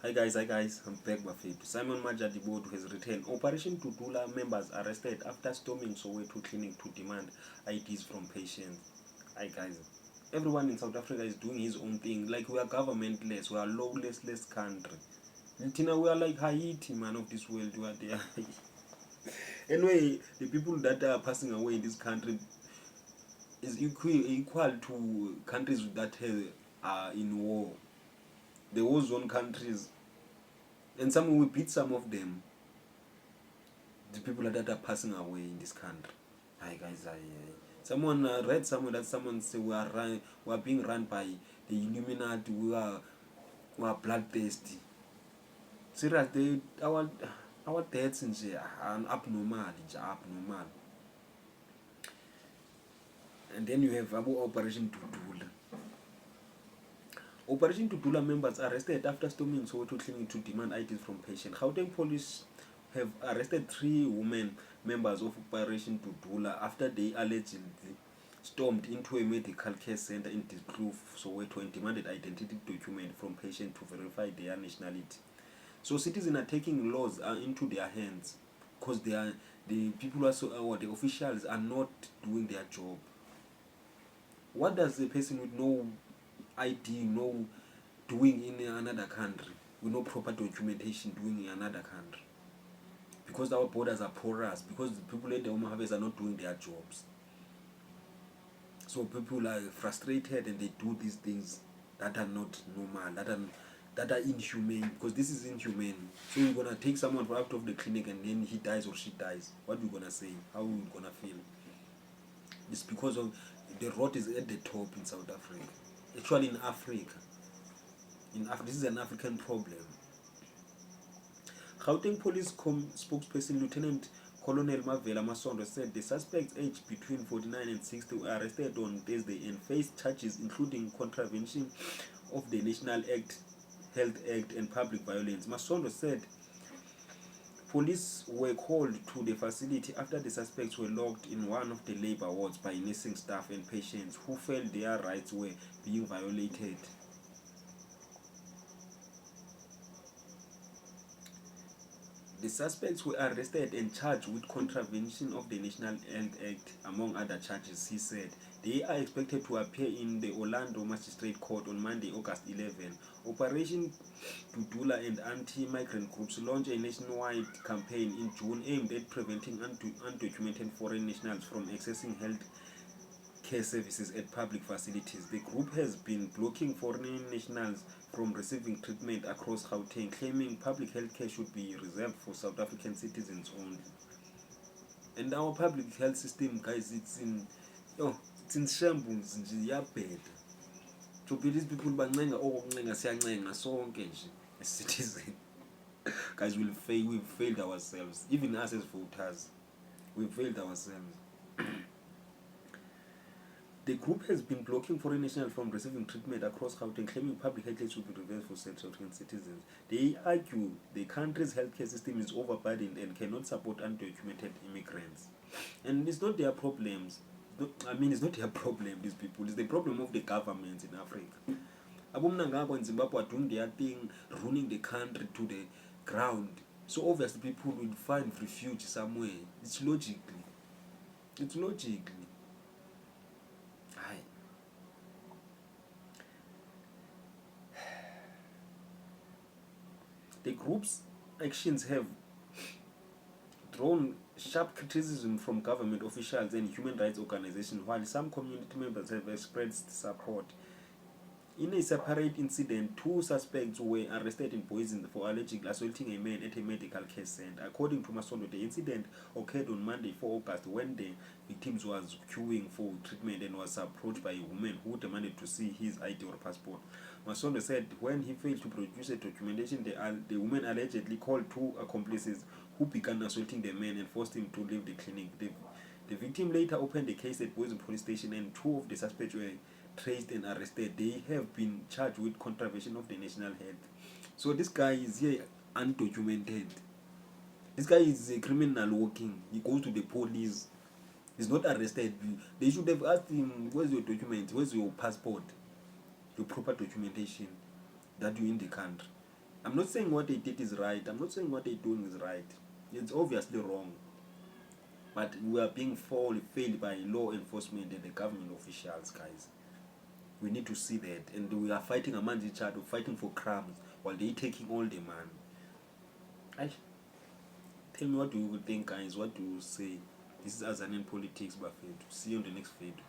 Hi guys, I'm back Bafetu. Simon Majadibodu has written, Operation Dudula members arrested after storming Soweto clinic to demand IDs from patients. Hi guys, everyone in South Africa is doing his own thing. Like we are governmentless, we are lawless country. Tina, we are like Haiti, man of this world. We are there. Anyway, the people that are passing away in this country is equal to countries that are in war. The war zone countries. And some we beat some of them. The people that are passing away in this country. Hi guys, someone read somewhere that someone said we are being run by the Illuminati. We are bloodthirsty. Serious, our deaths in are abnormal. And then you have Abu Operation Dudula. Operation Dudula members arrested after storming Soweto clinic to demand IDs from patients. Gauteng police have arrested 3 women members of Operation Dudula after they allegedly stormed into a medical care center in Dispro, Soweto and demanded identity documents from patients to verify their nationality. So citizens are taking laws into their hands because the people or the officials are not doing their job. What does a person with no ID know doing in another country with no proper documentation doing in another country? Because our borders are porous, because the people at the Home Harvest are not doing their jobs. So people are frustrated and they do these things that are not normal, that are inhumane, because this is inhumane. So you're gonna take someone out of the clinic and then he dies or she dies. What are you gonna say? How are you gonna feel? It's because of the rot is at the top in South Africa. Actually in Africa. This is an African problem. Gauteng Police spokesperson Lieutenant Colonel Mavela Masondo said the suspects aged between 49 and 60 were arrested on Thursday and faced charges including contravention of the National Health Act and public violence. Masondo said police were called to the facility after the suspects were locked in one of the labor wards by nursing staff and patients who felt their rights were being violated. The suspects were arrested and charged with contravention of the National Health Act, among other charges, he said. They are expected to appear in the Orlando Magistrate Court on Monday, August 11. Operation Dudula and anti-migrant groups launched a nationwide campaign in June aimed at preventing undocumented foreign nationals from accessing health care services at public facilities. The group has been blocking foreign nationals from receiving treatment across Gauteng, claiming public health care should be reserved for South African citizens only. And our public health system, guys, it's in shambles nje bad. So these people bancenga okuncenga siyancenga sonke nje as citizens. Guys, we've failed ourselves. Even us as voters, we've failed ourselves. The group has been blocking foreign nationals from receiving treatment across Gauteng, claiming public health care should be reserved for South African citizens. They argue the country's healthcare system is overburdened and cannot support undocumented immigrants. And it's not their problems. It's not their problem, these people. It's the problem of the governments in Africa. Abomnangabo in Zimbabwe are doing their thing, ruining the country to the ground. So obviously people will find refuge somewhere. It's logically. The group's actions have drawn sharp criticism from government officials and human rights organizations, while some community members have expressed support. In a separate incident, 2 suspects were arrested in Boise for allegedly assaulting a man at a medical care center. According to Masondo, the incident occurred on Monday, 4 August, when the victim was queuing for treatment and was approached by a woman who demanded to see his ID or passport. Masondo said when he failed to produce a documentation, the woman allegedly called 2 accomplices who began assaulting the man and forced him to leave the clinic. The victim later opened a case at Boise police station and 2 of the suspects were traced and arrested. They have been charged with contravention of the national health. So this guy is here undocumented. This guy is a criminal walking. He goes to the police. He's not arrested. They should have asked him, where's your document? Where's your passport? Your proper documentation that you're in the country. I'm not saying what they did is right. I'm not saying what they're doing is right. It's obviously wrong. But we are being failed by law enforcement and the government officials, guys. We need to see that. And we are fighting amongst each other, fighting for crumbs, while they taking all the money. Tell me, what do you think, guys? What do you say? This is Azanian Politics, Buffet. See you on the next video.